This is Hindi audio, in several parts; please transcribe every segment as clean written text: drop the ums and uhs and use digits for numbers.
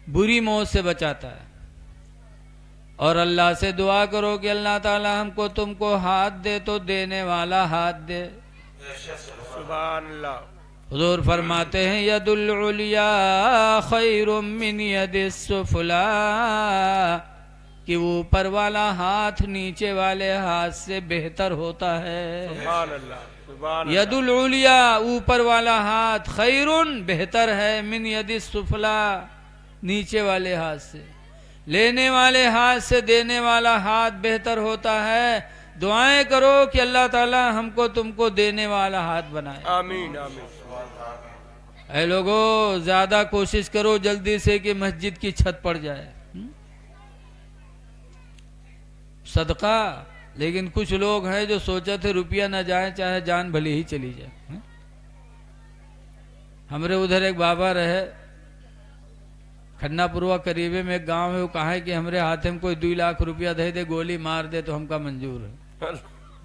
बुरी मौत से बचाता है। और अल्लाह से दुआ करो कि अल्लाह ताला हमको तुमको हाथ दे तो देने वाला हाथ दे। सुभान अल्लाह। हुजूर फरमाते हैं यदुल उलिया खैरुम मिन यदिस सुफला, कि ऊपर वाला हाथ नीचे वाले हाथ से बेहतर होता है। सुभान अल्लाह, सुभान अल्लाह। यदुल उलिया ऊपर वाला हाथ खैरुन बेहतर है, मिन यदिस सुफला नीचे वाले हाथ से। लेने वाले हाथ से देने वाला हाथ बेहतर होता है। दुआएं करो कि अल्लाह ताला हमको तुमको देने वाला हाथ बनाए। आमीन आमीन। ऐ लोगों, ज्यादा कोशिश करो जल्दी से कि मस्जिद की छत पड़ जाए। सदका। लेकिन कुछ लोग हैं जो सोचे थे रुपया ना जाए चाहे जान भली ही चली जाए। हमारे उधर एक बाबा रहे खन्नापुरवा करीबे में एक गांव है, वो कहा है कि हमारे हाथ में कोई 2 लाख रुपया दे दे, गोली मार दे तो हमका मंजूर है।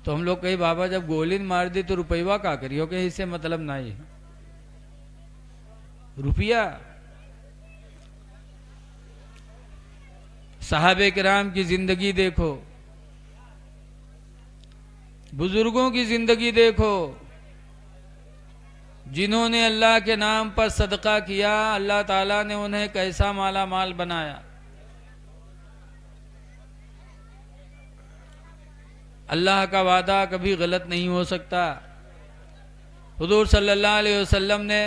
तो हम लोग कही बाबा जब गोली मार दी तो रुपया का करियो, कि इससे मतलब नहीं है रुपया। साहबे किराम की जिंदगी देखो, बुजुर्गों की जिंदगी देखो, जिन्होंने अल्लाह के नाम पर सदका किया, अल्लाह ताला ने उन्हें कैसा माला माल बनाया। अल्लाह का वादा कभी गलत नहीं हो सकता। हुजूर सल्लल्लाहु अलैहि वसल्लम ने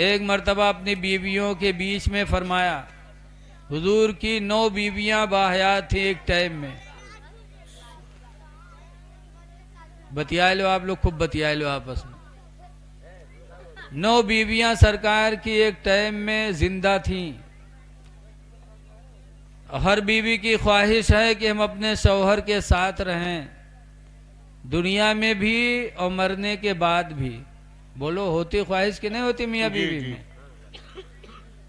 एक मर्तबा अपनी बीवियों के बीच में फरमाया, हुजूर की 9 बीवियां बाहयात थी एक टाइम में। बतिया लो आप लोग, खूब बतिया लो आपस में। 9 बीवियां सरकार की एक टाइम में जिंदा थीं। हर बीवी की ख्वाहिश है कि हम अपने शौहर के साथ रहें, दुनिया में भी और मरने के बाद भी। बोलो, होती ख्वाहिश कि नहीं होती मियाँ बीवी में?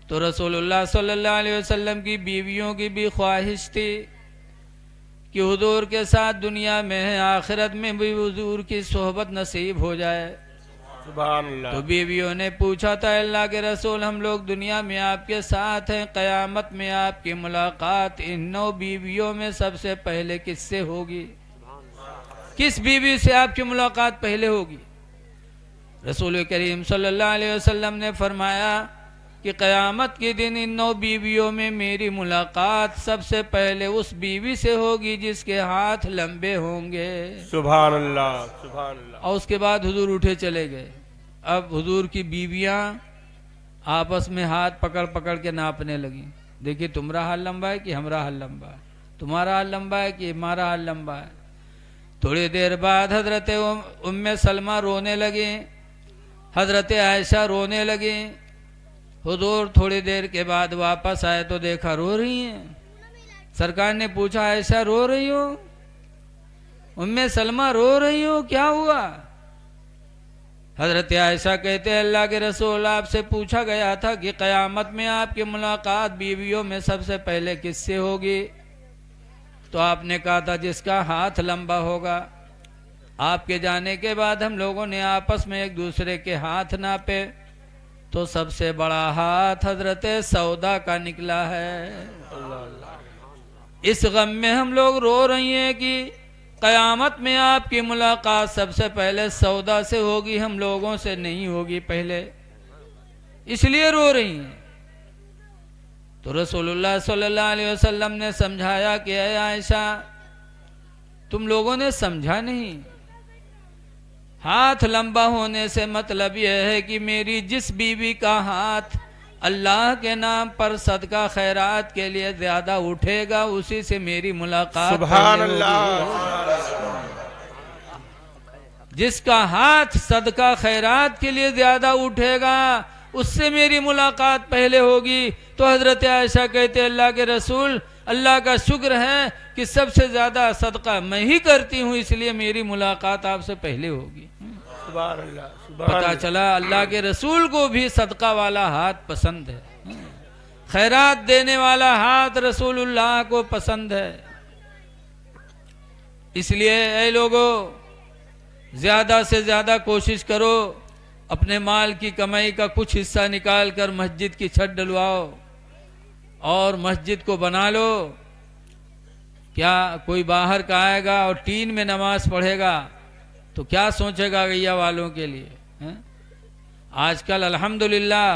तो रसूलुल्लाह सल्लल्लाहु अलैहि वसल्लम की बीवियों की भी ख्वाहिश थी कि हुजूर के साथ दुनिया में है, आखिरत में भी हुजूर की सोहबत नसीब हो जाए। सुभान अल्लाह। तो बीवियों ने पूछा था, अल्लाह के रसूल हम लोग दुनिया में आपके साथ हैं, कयामत में आपकी मुलाकात इन 9 बीवियों में सबसे पहले किससे होगी? किस बीवी से आपकी मुलाकात पहले होगी? रसूल करीम सल्लल्लाहु अलैहि वसल्लम ने फरमाया कि क़यामत के दिन इन 9 बीवियों में मेरी मुलाकात सबसे पहले उस बीवी से होगी जिसके हाथ लंबे होंगे। सुभान अल्लाह, सुभान अल्लाह। और उसके बाद हुजूर उठे चले गए। अब हुजूर की बीवियां आपस में हाथ पकड़ पकड़ के नापने लगी, देखिए तुम्हारा हाल लंबा है कि हमारा हाल लंबा है, तुम्हारा हाल लंबा है कि हमारा हाल लंबा है। थोड़ी देर बाद हजरत उम्मे सलमा रोने लगी, हजरत आयशा रोने लगी। हुजूर थोड़ी देर के बाद वापस आए तो देखा रो रही हैं। सरकार ने पूछा, आयशा रो रही हो? उम्मे सलमा रो रही हो, क्या हुआ? हजरत आयशा कहते हैं, अल्लाह के रसूल आपसे पूछा गया था कि क़यामत में आपकी मुलाकात बीवियों में सबसे पहले किससे होगी? तो आपने कहा था जिसका हाथ लंबा होगा। आपके जाने के बाद हम लोगों ने आपस में एक दूसरे के हाथ नापे तो सबसे बड़ा हाथ हजरत सौदा का निकला है। इस गम में हम लोग रो रही हैं कि क़यामत में आपकी मुलाकात सबसे पहले सौदा से होगी, हम लोगों से नहीं होगी पहले, इसलिए रो रही हैं। तो रसूलुल्लाह सल्लल्लाहु अलैहि वसल्लम ने समझाया कि ऐ आयशा, तुम लोगों ने समझा नहीं। हाथ लंबा होने से मतलब यह है कि मेरी जिस बीवी का हाथ अल्लाह के नाम पर सदका खैरात के लिए ज्यादा उठेगा उसी से मेरी मुलाकात। सुभान अल्लाह। जिसका हाथ सदका खैरात के लिए ज्यादा उठेगा उससे मेरी मुलाकात पहले होगी। तो हजरत आयशा कहते, अल्लाह के रसूल, अल्लाह का शुक्र है कि सबसे ज्यादा सदका मैं ही करती हूँ, इसलिए मेरी मुलाकात आपसे पहले होगी। सुभान अल्लाह, सुभान पता अल्लाह। चला अल्लाह के रसूल को भी सदका वाला हाथ पसंद है, खैरात देने वाला हाथ रसूलुल्लाह को पसंद है। इसलिए ऐ लोगों, ज्यादा से ज्यादा कोशिश करो, अपने माल की कमाई का कुछ हिस्सा निकाल कर मस्जिद की छत डलवाओ। और मस्जिद को बना लो। क्या कोई बाहर का आएगा और टीन में नमाज पढ़ेगा तो क्या सोचेगा गैया वालों के लिए, हैं? आजकल अल्हम्दुलिल्लाह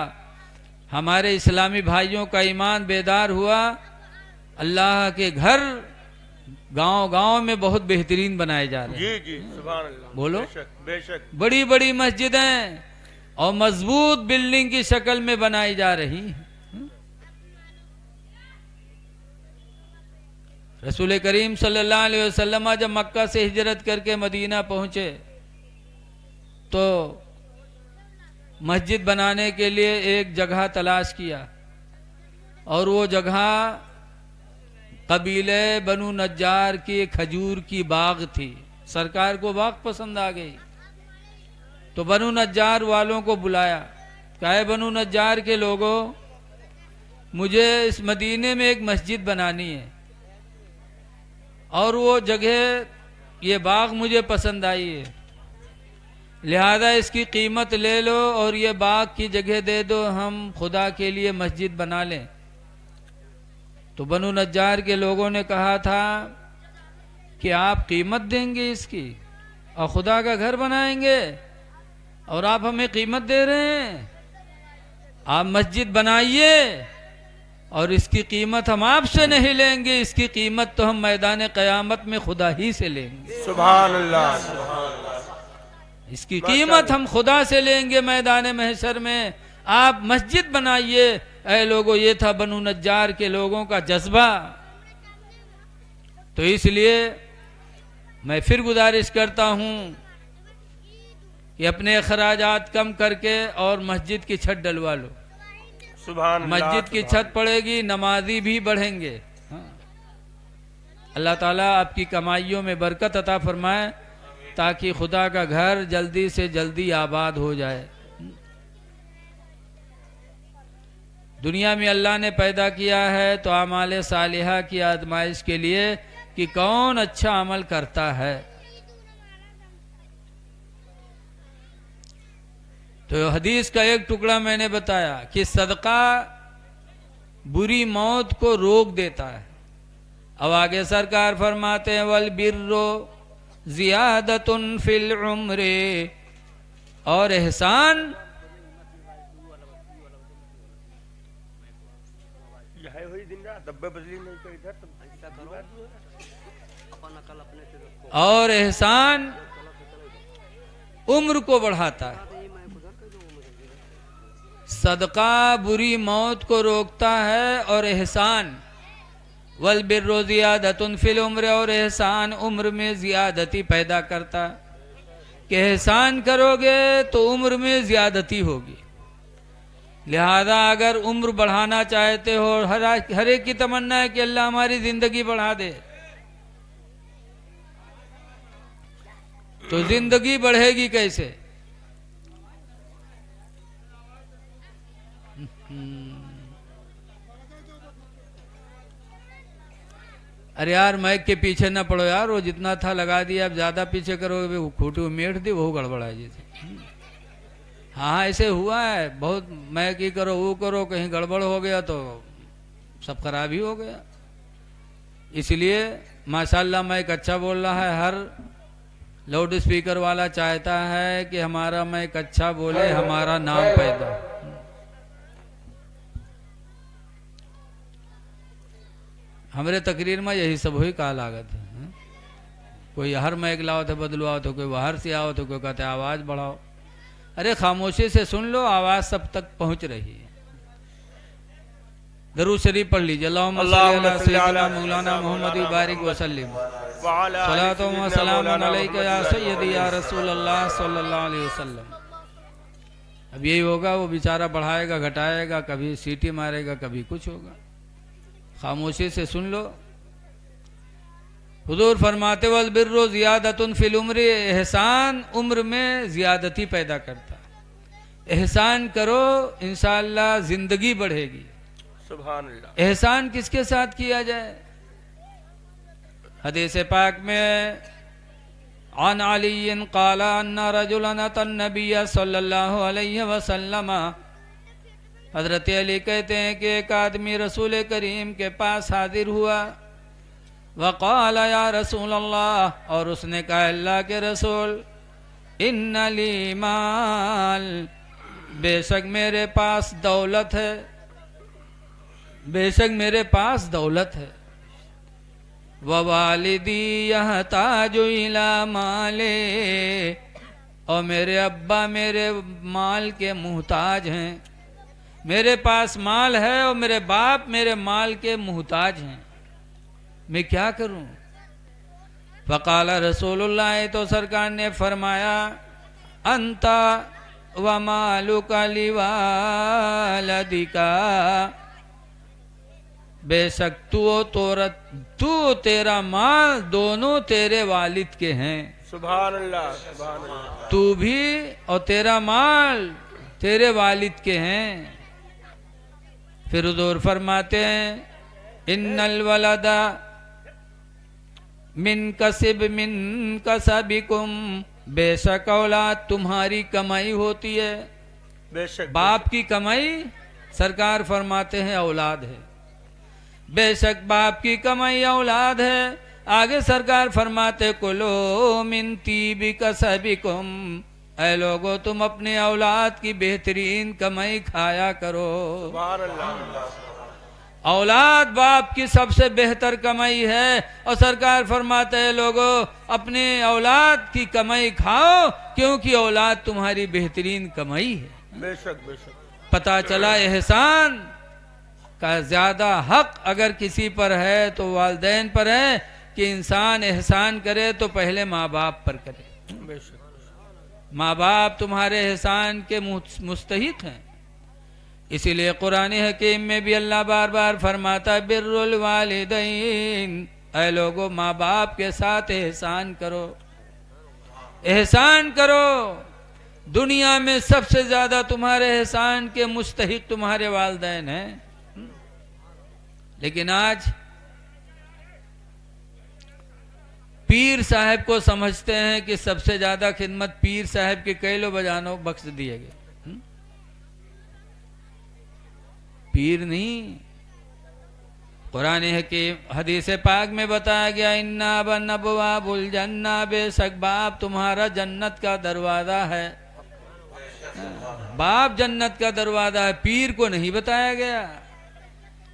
हमारे इस्लामी भाइयों का ईमान बेदार हुआ। अल्लाह के घर गांव-गांव में बहुत बेहतरीन बनाए जा रहे हैं। जी जी सुभान अल्लाह। बोलो। बेशक बेशक। बड़ी बड़ी मस्जिदें और मजबूत बिल्डिंग की शक्ल में बनाई जा रही हैं। रसूल करीम सल्लल्लाहु अलैहि वसल्लम जब मक्का से हिजरत करके मदीना पहुंचे तो मस्जिद बनाने के लिए एक जगह तलाश किया और वो जगह कबीले बनु नज्जार की खजूर की बाग थी। सरकार को बाग पसंद आ गई तो बनु नज्जार वालों को बुलाया। कहे बनु नज्जार के लोगों, मुझे इस मदीने में एक मस्जिद बनानी है और वो जगह, ये बाग मुझे पसंद आई है, लिहाजा इसकी कीमत ले लो और ये बाग की जगह दे दो, हम खुदा के लिए मस्जिद बना लें। तो बनु नज्जार के लोगों ने कहा था कि आप कीमत देंगे इसकी और खुदा का घर बनाएंगे और आप हमें कीमत दे रहे हैं? आप मस्जिद बनाइए और इसकी कीमत हम आपसे नहीं लेंगे, इसकी कीमत तो हम मैदान क़यामत में खुदा ही से लेंगे। सुभान अल्लाह। इसकी कीमत हम खुदा से लेंगे मैदान महशर में। आप मस्जिद बनाइए। ऐ लोगों, ये था बनु नज्जार के लोगों का जज्बा। तो इसलिए मैं फिर गुजारिश करता हूं कि अपने अखराजात कम करके और मस्जिद की छत डलवा लो। सुभान अल्लाह। मस्जिद की छत पड़ेगी, नमाजी भी बढ़ेंगे। हाँ। अल्लाह ताला आपकी कमाइयों में बरकत अता फरमाए ताकि खुदा का घर जल्दी से जल्दी आबाद हो जाए। दुनिया में अल्लाह ने पैदा किया है तो आमाले सालिहा की आजमाइश के लिए कि कौन अच्छा अमल करता है। तो हदीस का एक टुकड़ा मैंने बताया कि सदका बुरी मौत को रोक देता है। अब आगे सरकार फरमाते हैं वल बिर्रो ज़ियादतुन फिल उम्रे, और एहसान और एहसान उम्र को बढ़ाता है। सदका बुरी मौत को रोकता है और एहसान वल बिर्रो ज़ियादतुन फिल उम्र, और एहसान उम्र में ज़ियादती पैदा करता है कि एहसान करोगे तो उम्र में ज़्यादती होगी। लिहाजा अगर उम्र बढ़ाना चाहते हो, हर एक की तमन्ना है कि अल्लाह हमारी जिंदगी बढ़ा दे, तो जिंदगी बढ़ेगी कैसे? अरे यार माइक के पीछे ना पड़ो यार, वो जितना था लगा दिया, अब ज्यादा पीछे करोगे वो खूटी मेट दी वो गड़बड़ा जैसे। हाँ ऐसे हुआ है बहुत, मैक ही करो वो करो, कहीं गड़बड़ हो गया तो सब खराब ही हो गया। इसलिए माशाल्लाह माइक अच्छा बोल रहा है। हर लाउड स्पीकर वाला चाहता है कि हमारा माइक अच्छा बोले, हमारा नाम पैदा। हमारे तकरीर में यही सब हुई कहा लागत है। कोई हर मैक लाओ तो बदलवाओ, तो कोई बाहर से आओ, तो कोई कहते आवाज बढ़ाओ। अरे खामोशी से सुन लो, आवाज सब तक पहुंच रही है। दरूद शरीफ पढ़ लीजिए। अल्लाहुम्मा सल्ली अला सय्यिदिना मौलाना मुहम्मद बारिक वसल्लम सलातो व सलामुन अलैका या सय्यदी या रसूलल्लाह सल्लल्लाहु अलैहि वसल्लम। अब यही होगा, वो बेचारा बढ़ाएगा घटाएगा, कभी सीटी मारेगा, कभी कुछ होगा। खामोशी से सुन लो। हुजूर फरमाते वल बिर्रु ज़ियादतुन फिल उम्र, एहसान उम्र में ज़्यादती पैदा करता है। एहसान करो इंशाअल्लाह जिंदगी बढ़ेगी। सुभान अल्लाह। एहसान किसके साथ किया जाए? हदीस पाक में अन अली क़ाला अन्ना रजुलन अतन नबिय्य सल्लल्लाहु अलैहि वसल्लम हजरत अली कहते हैं कि एक आदमी रसूल करीम के पास हाजिर हुआ। वक़ाल या रसूल अल्लाह, और उसने कहा अल्लाह के रसूल, इन्ना ली माल, बेशक मेरे पास दौलत है, बेशक मेरे पास दौलत है। ववालिदी यहताजु इला माले, और मेरे अब्बा मेरे माल के मुहताज हैं। मेरे पास माल है और मेरे बाप मेरे माल के मुहताज हैं, मैं क्या करूं? फ़क़ाल रसूलुल्लाह, तो सरकार ने फरमाया, अंता व मालुका लिवालदिका, बेशक तू तेरा माल दोनों तेरे वालिद के हैं। सुभान अल्लाह, सुभान अल्लाह। तू भी और तेरा माल तेरे वालिद के हैं। फिर हुज़ूर फरमाते हैं, इन्नल वलदा मिन कसबिकुम, बेशक औलाद तुम्हारी कमाई होती है। बेशक बाप की कमाई सरकार फरमाते हैं औलाद है, बेशक बाप की कमाई औलाद है। आगे सरकार फरमाते, कुलो मिन तीबी कसबिकुम, ऐ लोगो तुम अपने औलाद की बेहतरीन कमाई खाया करो। सुभान अल्लाह। औलाद बाप की सबसे बेहतर कमाई है, और सरकार फरमाते हैं लोगों अपने औलाद की कमाई खाओ, क्योंकि औलाद तुम्हारी बेहतरीन कमाई है। बेशक बेशक। पता चला एहसान का ज्यादा हक अगर किसी पर है तो वालिदैन पर है कि इंसान एहसान करे तो पहले माँ बाप पर करे। बेशक। माँ बाप तुम्हारे एहसान के मुस्तहिक हैं। इसीलिए कुरान हकीम में भी अल्लाह बार बार फरमाता है, बिर्रुल वालिदैन, ऐ लोगो माँ बाप के साथ एहसान करो, एहसान करो। दुनिया में सबसे ज्यादा तुम्हारे एहसान के मुस्तहिक तुम्हारे वालिदैन हैं। लेकिन आज पीर साहब को समझते हैं कि सबसे ज्यादा खिदमत पीर साहब के कैलो बजानो बख्श दिए गए। पीर नहीं, कुरान है कि हदीस पाक में बताया गया, इन्ना बनबवाबुल जन्ना, बेशक बाप तुम्हारा जन्नत का दरवाजा है। बाप जन्नत का दरवाजा है, पीर को नहीं बताया गया।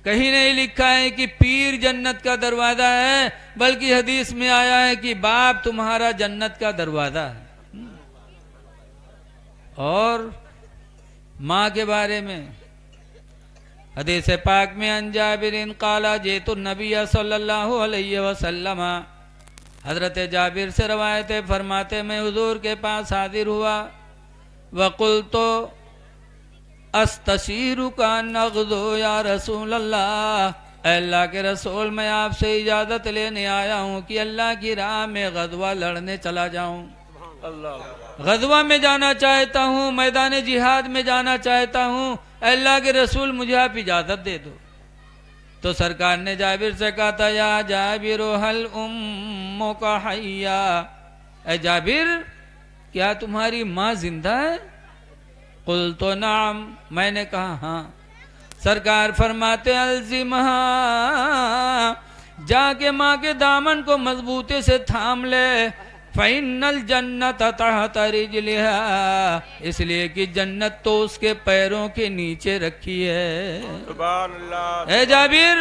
कहीं नहीं लिखा है कि पीर जन्नत का दरवाजा है, बल्कि हदीस में आया है कि बाप तुम्हारा जन्नत का दरवाजा है। और माँ के बारे में हदीस पाक में, अन जाबिरिन काला जेतु नबी सल्लल्लाहु अलैहि वसल्लम, हजरत जाबिर से रवायत है, फरमाते मैं हुजूर के पास हाजिर हुआ। वकुल तो अस्तशीरु का नगदो या रसूल अल्लाह, अल्लाह के रसूल मैं आपसे इजाज़त लेने आया हूँ कि अल्लाह की राह में गज़वा लड़ने चला जाऊँ। गज़वा में जाना चाहता हूँ, मैदान जिहाद में जाना चाहता हूँ, अल्लाह के रसूल मुझे आप इजाज़त दे दो। तो सरकार ने जाबिर से कहा था, या जाबिर हल उम्मुका हय्या, ऐ जाबिर क्या तुम्हारी माँ जिंदा है? कुल तो नाम, मैंने कहा हाँ। सरकार फरमाते, अलजिमहा, जाके माँ के दामन को मजबूती से थाम ले, फ़इन्नल जन्नत तहत रिजलिहा, इसलिए कि जन्नत तो उसके पैरों के नीचे रखी है। सुभान अल्लाह। ए जाबिर,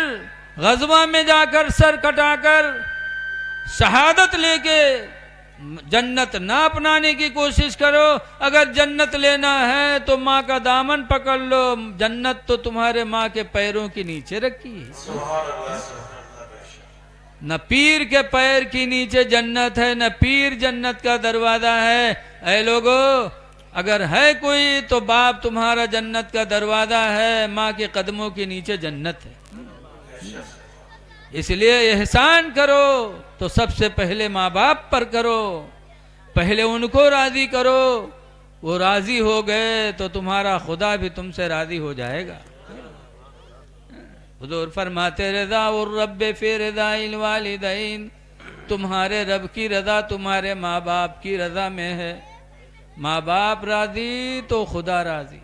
गज़वा में जाकर सर कटाकर शहादत लेके जन्नत ना अपनाने की कोशिश करो। अगर जन्नत लेना है तो माँ का दामन पकड़ लो, जन्नत तो तुम्हारे माँ के पैरों के नीचे रखी है। न पीर के पैर के नीचे जन्नत है, न पीर जन्नत का दरवाजा है। ऐ लोगो, अगर है कोई तो बाप तुम्हारा जन्नत का दरवाजा है, माँ के कदमों के नीचे जन्नत है। इसलिए एहसान करो तो सबसे पहले माँ बाप पर करो, पहले उनको राजी करो। वो राजी हो गए तो तुम्हारा खुदा भी तुमसे राजी हो जाएगा। हुजूर फरमाते, रज़ा और रब्बे फी रज़ाइल वालिदैन, तुम्हारे रब की रज़ा तुम्हारे माँ बाप की रज़ा में है। माँ बाप राजी तो खुदा राजी।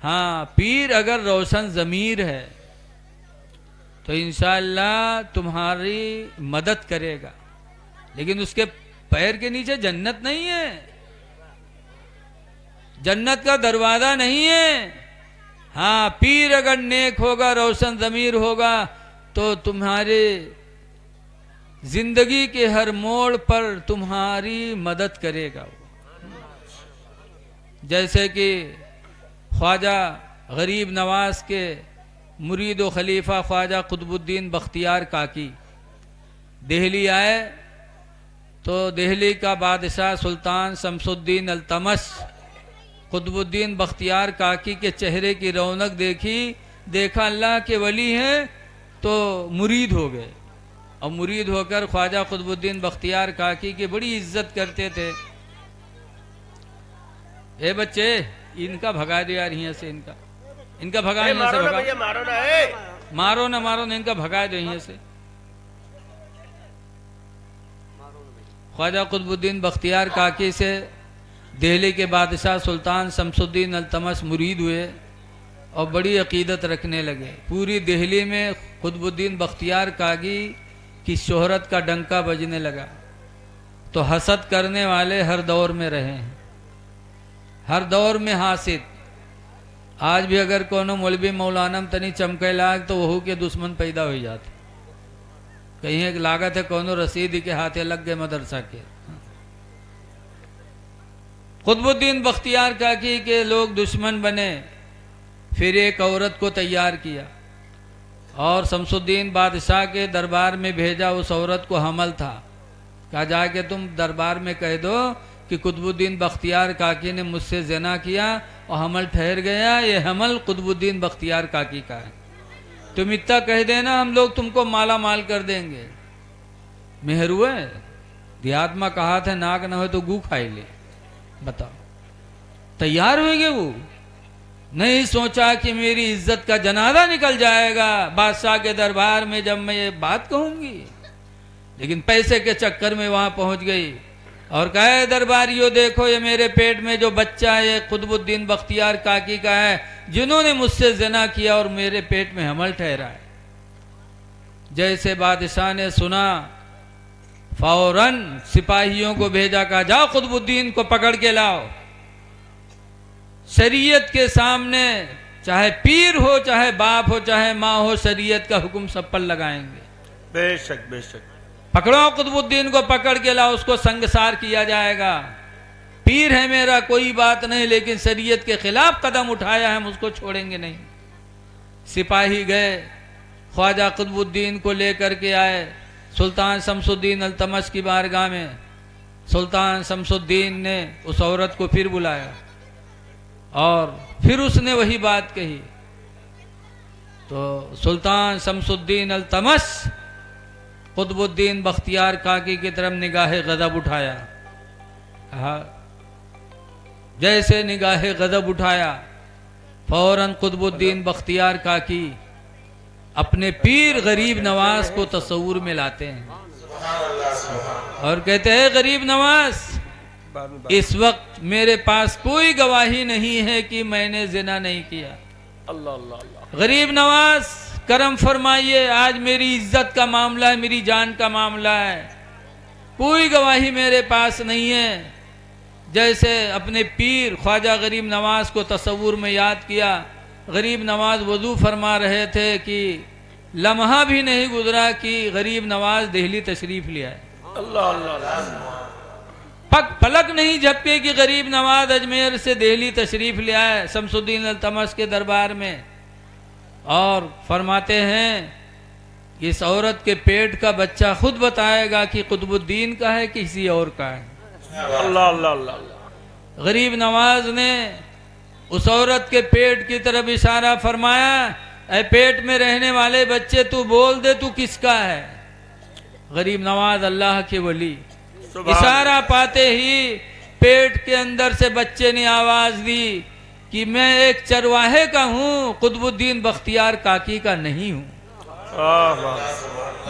हाँ, पीर अगर रोशन ज़मीर है तो इंशाअल्लाह तुम्हारी मदद करेगा, लेकिन उसके पैर के नीचे जन्नत नहीं है, जन्नत का दरवाजा नहीं है। हाँ, पीर अगर नेक होगा, रोशन ज़मीर होगा तो तुम्हारे जिंदगी के हर मोड़ पर तुम्हारी मदद करेगा वो। जैसे कि ख्वाजा गरीब नवाज के मुरीद व खलीफा ख्वाजा कुतुबुद्दीन बख्तियार काकी दिल्ली आए तो दिल्ली का बादशाह सुल्तान शमसुद्दीन अल्तमश कुतुबुद्दीन बख्तियार काकी के चेहरे की रौनक देखी, देखा अल्लाह के वली हैं तो मुरीद हो गए, और मुरीद होकर ख्वाजा कुतुबुद्दीन बख्तियार काकी की बड़ी इज्जत करते थे। ए बच्चे, इनका भगा दे यार यहाँ से, इनका भगा, यहाँ से भगा, मारो ना इनका भगा दो यहाँ से। ख्वाजा कुतुबुद्दीन बख्तियार काकी से दिल्ली के बादशाह सुल्तान शमसुद्दीन अल्तमश मुरीद हुए और बड़ी अकीदत रखने लगे। पूरी दिल्ली में कुतुबुद्दीन बख्तियार काकी की शोहरत का डंका बजने लगा। तो हसद करने वाले हर दौर में रहे हैं, हर दौर में हासिद। आज भी अगर कोनो मौलवी मौलानम तनी चमके लाग तो वहू के दुश्मन पैदा हो जाते। कहीं एक लागत है कोनो रसीद के हाथे लग गए मदरसा के। कुतुबुद्दीन बख्तियार काकी के लोग दुश्मन बने, फिर एक औरत को तैयार किया और शमसुद्दीन बादशाह के दरबार में भेजा। उस औरत को हमल था, कहा जाके तुम दरबार में कह दो कि कुतुबुद्दीन बख्तियार काकी ने मुझसे ज़िना किया और हमल ठहर गया, ये हमल कुतुबुद्दीन बख्तियार काकी का है, तुम इतना कह देना, हम लोग तुमको माला माल कर देंगे। मेहर हुए देहात में कहा था नाक न हो तो गू खाई ले। बताओ, तैयार हो गए वो। नहीं सोचा कि मेरी इज्जत का जनाजा निकल जाएगा बादशाह के दरबार में जब मैं ये बात कहूंगी, लेकिन पैसे के चक्कर में वहां पहुंच गई और कहे दरबारियों देखो ये मेरे पेट में जो बच्चा है ये कुतुबुद्दीन बख्तियार काकी का है, जिन्होंने मुझसे ज़िना किया और मेरे पेट में हमल ठहरा है। जैसे बादशाह ने सुना फौरन सिपाहियों को भेजा, कहा जाओ कुतुबुद्दीन को पकड़ के लाओ। शरीयत के सामने चाहे पीर हो, चाहे बाप हो, चाहे माँ हो, शरीयत का हुक्म सब पर लगाएंगे। बेशक बेशक। पकड़ो कुतुबुद्दीन को, पकड़ के लाओ, उसको संगसार किया जाएगा। पीर है मेरा कोई बात नहीं, लेकिन शरीयत के खिलाफ कदम उठाया है, हम उसको छोड़ेंगे नहीं। सिपाही गए, ख्वाजा कुतुबुद्दीन को लेकर के आए सुल्तान शमसुद्दीन अल्तमश की बारगाह में। सुल्तान शमसुद्दीन ने उस औरत को फिर बुलाया और फिर उसने वही बात कही। तो सुल्तान शमसुद्दीन अल्तमश कुतुबुद्दीन बख्तियार काकी की तरफ निगाहे गजब उठाया। कहा जैसे निगाहे गजब उठाया फौरन कुतुबुद्दीन बख्तियार काकी अपने पीर गरीब नवाज को तस्वूर में लाते हैं और कहते हैं गरीब नवाज, इस वक्त मेरे पास कोई गवाही नहीं है कि मैंने जिना नहीं किया। अल्लाह अल्लाह अल्लाह। गरीब नवाज करम फरमाइए, आज मेरी इज्जत का मामला है, मेरी जान का मामला है, कोई गवाही मेरे पास नहीं है। जैसे अपने पीर ख्वाजा गरीब नवाज को तस्वूर में याद किया, गरीब नवाज वजू फरमा रहे थे कि लम्हा भी नहीं गुजरा कि गरीब नवाज दिल्ली तशरीफ ले आए। अल्लाह अल्लाह। पलक नहीं झपके कि गरीब नवाज अजमेर से दिल्ली तशरीफ ले आए शमसुद्दीन अल्तमश के दरबार में। और फरमाते हैं इस औरत के पेट का बच्चा खुद बताएगा कि कुतुबुद्दीन का है किसी और का है। अल्लाह अल्लाह अल्लाह। गरीब नवाज ने उस औरत के पेट की तरफ इशारा फरमाया, ऐ पेट में रहने वाले बच्चे तू बोल दे तू किसका है। गरीब नवाज अल्लाह के वली, इशारा पाते ही पेट के अंदर से बच्चे ने आवाज दी कि मैं एक चरवाहे का हूँ, कुतुबुद्दीन बख्तियार काकी का नहीं हूँ।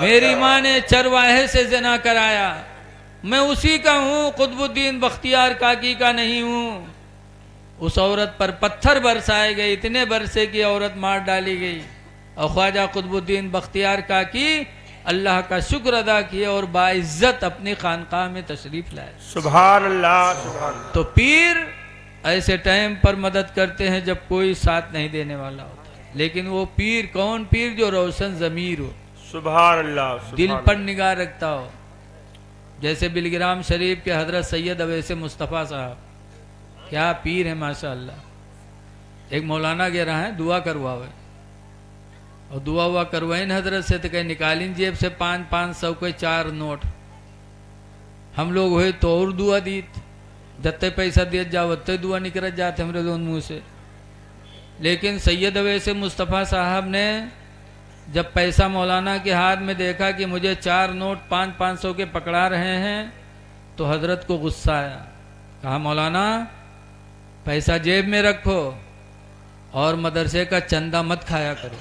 मेरी माँ ने चरवाहे से ज़िना कराया, मैं उसी का हूँ, कुतुबुद्दीन बख्तियार काकी का नहीं हूँ। उस औरत पर पत्थर बरसाए गए, इतने बरसे कि औरत मार डाली गई। और ख्वाजा कुतुबुद्दीन बख्तियार काकी अल्लाह का शुक्र अदा किए और बाइज्जत अपनी खानकाह में तशरीफ लाए। सुभान अल्लाह, सुभान अल्लाह। तो पीर ऐसे टाइम पर मदद करते हैं जब कोई साथ नहीं देने वाला होता है। लेकिन वो पीर कौन पीर? जो रोशन ज़मीर हो, सुभान अल्लाह, दिल सुभान पर निगाह रखता हो। जैसे बिलग्राम शरीफ के हजरत सैयद अवैसे मुस्तफ़ा साहब, क्या पीर है माशाअल्लाह। एक मौलाना कह रहा है दुआ करवावे, और दुआ हुआ करवाइन हजरत से तो कहीं निकालिन जेब से 500 के 4 नोट। हम लोग हुए तो और दुआ दीत, जत्ते पैसा दिए जाओ उतने दुआ निकल जाते हमरे दोनों मुँह से। लेकिन सैयद अवैसे मुस्तफ़ा साहब ने जब पैसा मौलाना के हाथ में देखा कि मुझे 4 नोट 500 के पकड़ा रहे हैं, तो हजरत को गुस्सा आया। कहा मौलाना पैसा जेब में रखो और मदरसे का चंदा मत खाया करो।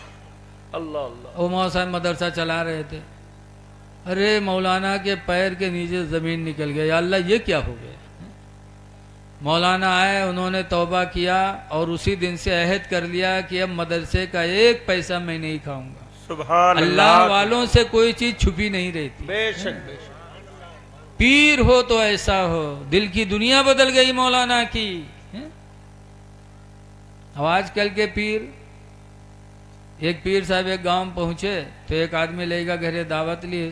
अल्लाह अल्लाह। वो मौला साहब मदरसा चला रहे थे। अरे मौलाना के पैर के नीचे ज़मीन निकल गई, या अल्लाह ये क्या हो गया। मौलाना आए, उन्होंने तौबा किया और उसी दिन से अहद कर लिया कि अब मदरसे का एक पैसा मैं नहीं खाऊंगा। सुभान अल्लाह वालों से कोई चीज छुपी नहीं रहती। बेशक बेशक। पीर हो तो ऐसा हो, दिल की दुनिया बदल गई मौलाना की। अब आजकल के पीर, एक पीर साहब एक गांव में पहुंचे तो एक आदमी लेगा घरे दावत ली,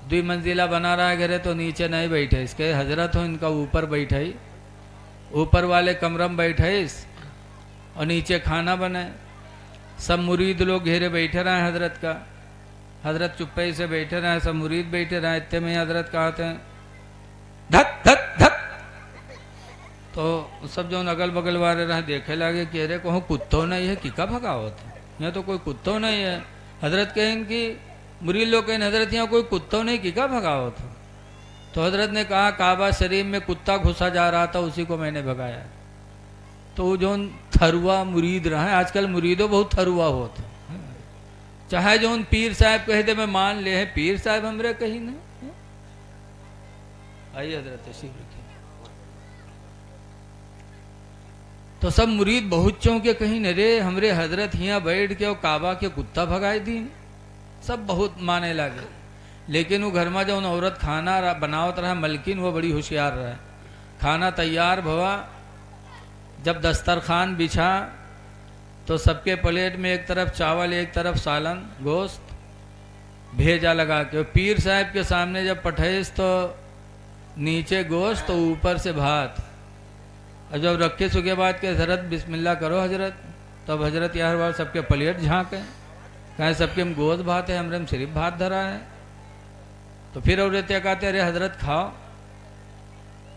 2 मंजिला बना रहा है घरे, तो नीचे नहीं बैठे इसके हजरत हो, इनका ऊपर बैठे, ऊपर वाले कमरा में बैठे और नीचे खाना बने। सब मुरीद लोग घेरे बैठे रहे हजरत का, हजरत चुप्पे से बैठे रहे, सब मुरीद बैठे रहे। इतने में हजरत कहते हैं धक धक धक, तो सब जो अगल बगल वाले रहे देखे लगे कि अरे कहूँ कुत्तो नहीं है, किका भगा होता यहाँ तो कोई कुत्तो नहीं है। हजरत कहें कि मुरीद लोग कहें हजरत यहाँ कोई कुत्तो नहीं, किका भगा होता। तो हजरत ने कहा काबा शरीफ में कुत्ता घुसा जा रहा था, उसी को मैंने भगाया। तो जो थरुआ मुरीद रहा है, आजकल मुरीदों बहुत थरुआ होता, चाहे जो उन पीर साहब कहे थे मैं मान ले हैं, पीर साहब हमरे कहीं नहीं। आइए हजरत तशरीफ रखिए। तो सब मुरीद बहुत चौंके, कहीं न रे हमरे हजरत यहाँ बैठ के और काबा के कुत्ता भगाए दी। सब बहुत माने लगे। लेकिन वो घर में जो औरत खाना बनावत रहा मलकिन, वो बड़ी होशियार रहा। खाना तैयार भवा, जब दस्तरखान बिछा तो सबके प्लेट में एक तरफ चावल एक तरफ सालन गोश्त भेजा लगा के। पीर साहब के सामने जब पठेस तो नीचे गोश्त तो ऊपर से भात। और जब रखे सुखे बाद के हजरत बिस्मिल्लाह करो हजरत, तब हजरत यार बार सबके प्लेट झाँके, कहें सबके में गोश्त भात है, हमरे में सिर्फ भात धरा है। तो फिर औरतिया कहते अरे हजरत खाओ,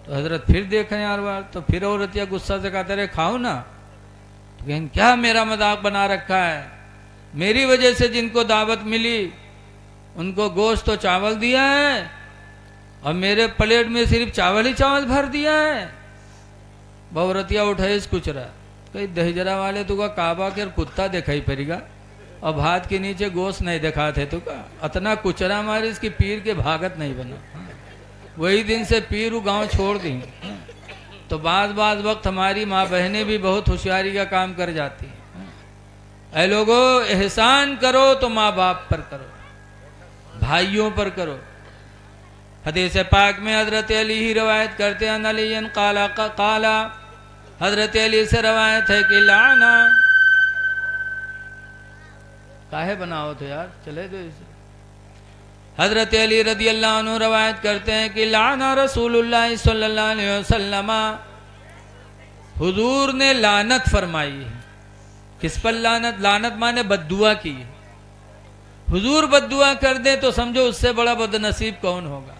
तो हजरत फिर देखें यार बार, तो फिर औरतिया गुस्सा से कहते अरे खाओ ना। तो कहें क्या मेरा मजाक बना रखा है, मेरी वजह से जिनको दावत मिली उनको गोश्त तो चावल दिया है और मेरे प्लेट में सिर्फ चावल ही चावल भर दिया है। बहुरतिया उठाए कुछ रहा, कहीं दहजरा वाले तुका काबा के कुत्ता दिखाई पड़ेगा और भात के नीचे गोश्त नहीं दिखाते तो का अतना कुचरा मारे इसकी पीर के भागत नहीं बना। वही दिन से पीर वो गांव छोड़ दी। तो बाज वक्त हमारी माँ बहनें भी बहुत होशियारी का काम कर जाती हैं। ऐ लोगों, एहसान करो तो माँ बाप पर करो, भाइयों पर करो। हदीस पाक में हजरत अली ही रवायत करते हैं, अलीयन काला हजरत अली से रवायत है कि लाना काहे बनाओ तो यार चले दो इसे। हजरत अली रदी अल्लाह अन्हु रवायत करते हैं कि लाना रसूलुल्लाह सल्लल्लाहु अलैहि वसल्लम, हुजूर ने लानत फरमाई है। किस पर लानत? लानत माने बद्दुआ की। हुजूर बद्दुआ कर दे तो समझो उससे बड़ा बदनसीब कौन होगा।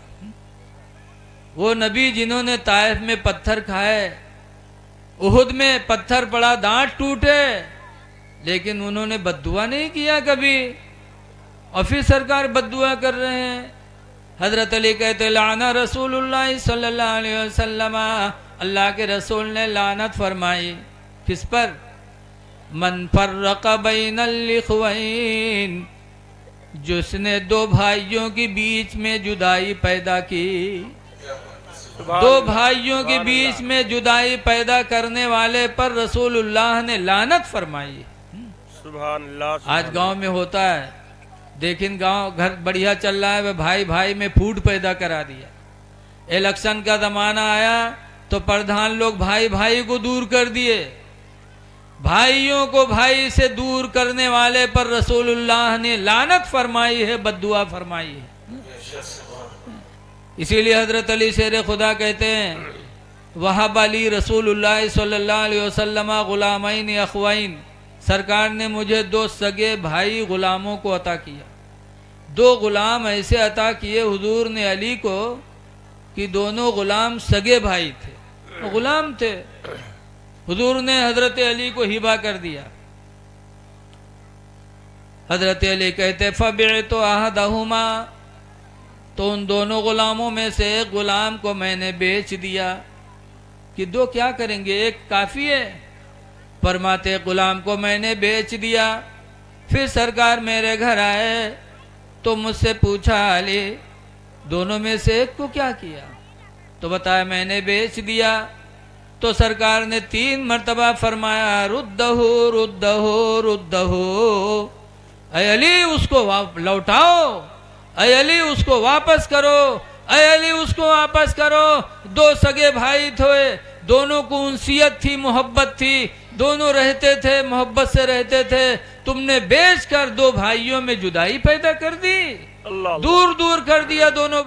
वो नबी जिन्होंने ताइफ में पत्थर खाए, उहुद में पत्थर पड़ा दांत टूटे, लेकिन उन्होंने बद्दुआ नहीं किया कभी। और फिर सरकार बद्दुआ कर रहे हैं। हजरत अली कहते लाना रसूलुल्लाह सल्लल्लाहु अलैहि वसल्लम, अल्लाह के रसूल ने लानत फरमाई। किस पर? मन फर्रक़ बैनल इख़्वैन, जिसने दो भाइयों के बीच में जुदाई पैदा की। सुभान दो अल्लाह, भाइयों के सुभान बीच अल्लाह, में जुदाई पैदा करने वाले पर रसूलुल्लाह ने लानत फरमाई। सुभान अल्लाह, आज सुभान गांव में होता है, लेकिन गांव घर बढ़िया चल रहा है, वह भाई भाई में फूट पैदा करा दिया। इलेक्शन का जमाना आया तो प्रधान लोग भाई भाई को दूर कर दिए। भाइयों को भाई से दूर करने वाले पर रसूलुल्लाह ने लानत फरमाई है, बद्दुआ फरमाई है। इसीलिए हजरत अली शेर खुदा कहते हैं, वहाब अली रसूलुल्लाह सल्लल्लाहु अलैहि वसल्लम गुलामैन अखवैन, सरकार ने मुझे दो सगे भाई गुलामों को अता किया। दो गुलाम ऐसे अता किए हुजूर ने अली को कि दोनों गुलाम सगे भाई थे, गुलाम थे। हुजूर ने हजरत अली को हिबा कर दिया। हजरत अली कहते फबिअतु अहदहुमा, तो उन दोनों गुलामों में से एक गुलाम को मैंने बेच दिया कि दो क्या करेंगे, एक काफी है। फरमाते गुलाम को मैंने बेच दिया। फिर सरकार मेरे घर आए तो मुझसे पूछा, अली दोनों में से एक को क्या किया? तो बताया मैंने बेच दिया। तो सरकार ने 3 मर्तबा फरमाया, रुद्दहु रुद्दहु रुद्दहु, ऐ अली उसको लौटाओ, ऐ अली उसको वापस करो, ऐ अली उसको वापस करो। दो सगे भाई थे, दोनों को उनसियत थी, मोहब्बत थी, दोनों रहते थे, मोहब्बत से रहते थे। तुमने बेच कर दो भाइयों में जुदाई पैदा कर दी, अल्लाह, दूर दूर कर दिया दोनों।